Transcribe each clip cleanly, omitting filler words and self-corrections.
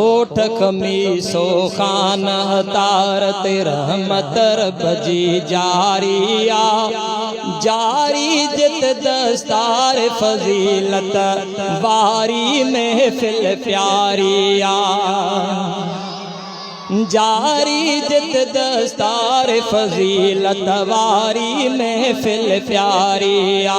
ओठ खमीसो खान तारत रहमत बजी जारिया जारी जित दस्तार फजीलत वारी महफिल प्यारिया जारी जित दस्तार फजीलत वारी महफिल प्यारिया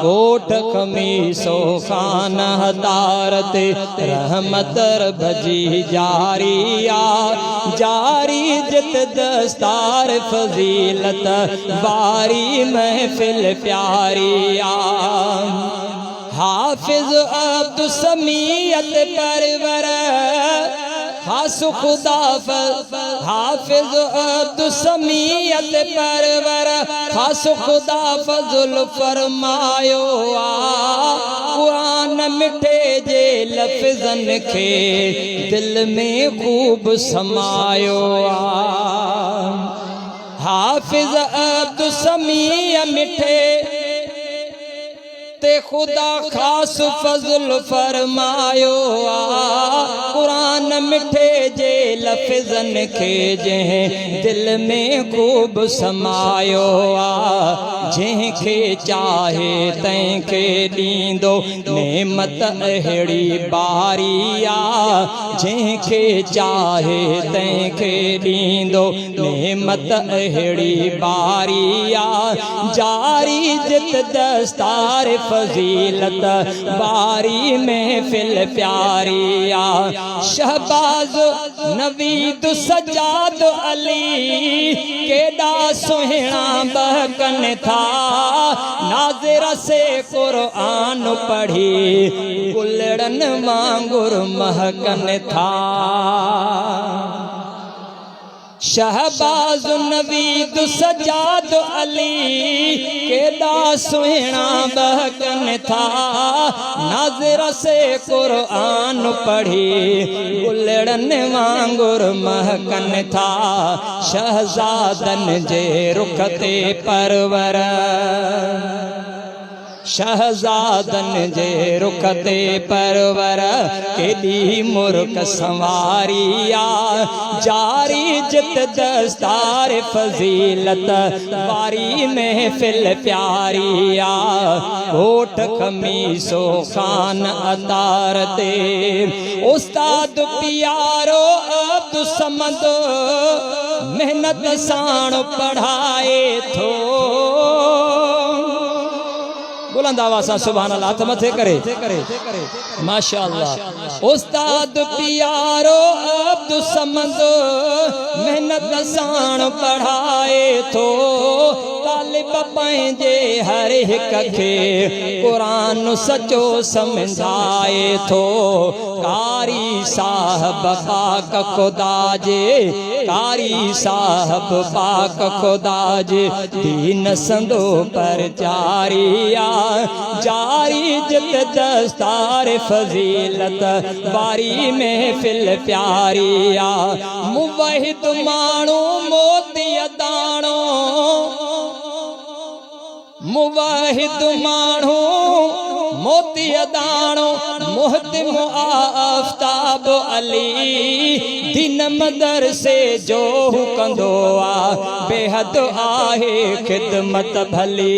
कोट खमीसो खान हतारत रहमत बजी जारिया जारी जित दस्तार फजीलत वारी महफिल प्यारिया हाफिज अब्दुल समीयत परवर खास खुदा हाफिज अब्दुल समीयत परवर खास खुदा फजुल फरमायो कुरान मिठे जे लफ्ज़न खे दिल में खूब समायो हाफिज अब्दुल समी मिठे ते खुदा खास फजल फरमायो कुरान मिठे जे लफ्ज़न खे जंहिं दिल में खूब समायो जंहिंखे चाहे तंहिंखे ॾींदो नेमत अहिड़ी बारिया जंहिंखे चाहे तंहिंखे ॾींदो नेमत अहिड़ी बारिया जारी जित दस्तार फजीलत बारी महफिल प्यारिया शहबाज नवीद सजाद अली केॾा सुहिणा बहकन था नाज़िर से कुरान पढ़ी कुलड़न वांगुर महकन था शहबाज नवीद सजाद अली केॾा सुहिणा बहकन था नाज़िर से कुरान पढ़ी कुलड़न वांगुर महकन था शहजादन जे रुख ते परवर शहजादन जे रुख ते परवर केॾी मुर्क संवारिया जारी जित दस्तार फजीलत वारी महफिल प्यारिया कोट खमीसो खान अतार ते उस्ताद प्यारो अब्दुल समद मेहनत साण पढ़ाए थो बुलंद आवाज़ सां सुभान अल्लाह हथ मथे करे माशाअल्लाह उस्ताद प्यारो अब्दुल समद मेहनत साण पढ़ाए थो तालिब पंहिंजे हर हिक खे कुरान सचो समझाए थो कारी साहब पाक खुदा जे कारी साहब पाक खुदा जे दीन संदो पर जारिया जारी जित दस्तार फजीलत वारी महफिल प्यारिया मुवहिद माण्हू मोती दाणो मुवहिद माण्हू मोती दाणो मुहतिम आफ्ताब अली दिन मदरसे जो कंदो बेहद आहे खिदमत भली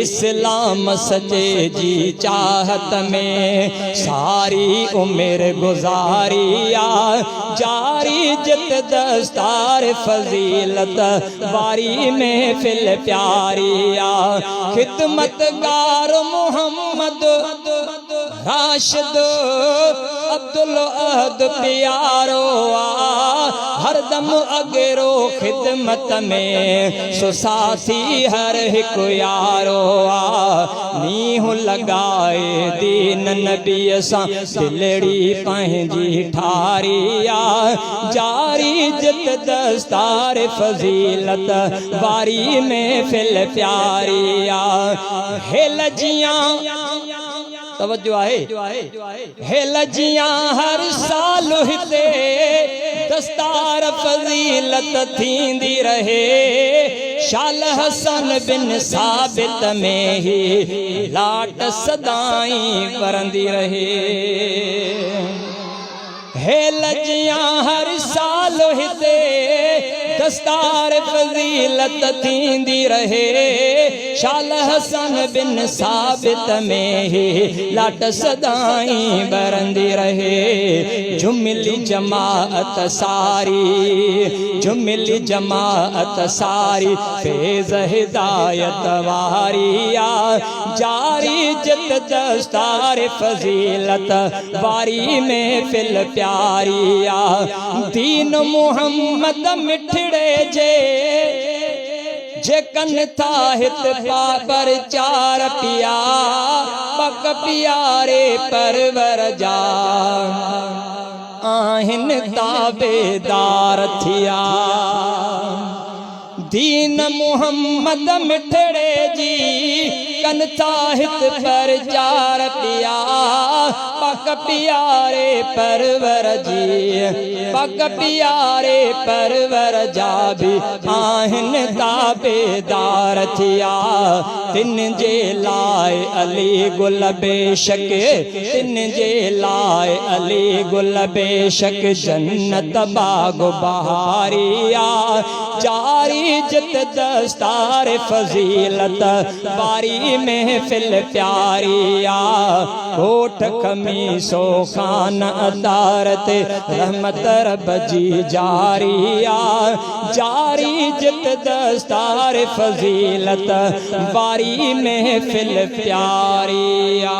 इस्लाम सजे जी चाहत में सारी उम्र गुजारिया जारी जित दस्तार फजीलत वारी महफिल प्यारिया खिदमतगार मोहम्मद राशिद अब्दुल अहद प्यारो हरदम अगरो खिदमत में सुसाथी हर एक यारो नीहु लगाए दीन नबी सां दिलड़ी पंहिंजी ठारिया जारी जित दस्तार फजीलत वारी महफिल प्यारिया हेल जियां तवज्जो आहे हेल जियां हर साल हिते दस्तार फजीलत थींदी रहे शाल हसन बिन साबित में ही लाट सदाई वरंदी रहे है लजियां हर साल हिते दस्तार फजीलत थींदी रहे शाल हसन बिन साबित में ही लाट सदाई बरंदी रहे जुमिली जमाअत सारी जुमिली जमाअत सारी फेज़ हिदायत वारिया जारी जित दस्तार फजीलत वारी में फिल प्यारिया दीन मुहम्मद मिठड़े जे कन था हित पापर चार पिया पक प्यारे परवर जा आहिन ताबेदार थिया दीन मुहम्मद मिठड़े जी कन था हित पर चार पिया पक प्यारे परवर जी पक प्यारे परवर जा भी आहिन ताबेदार थिया तिन जे लाए अली गुल बेशक तिन जे लाए अली गुल बेशक जन्नत बाग बहारिया जारी जित दस्तार फजीलत बारी महफिल प्यारिया होठ खमीसो खान अदारत रहमत रब जी जारिया जारी जित दस्तार फजीलत बारी महफिल प्यारिया।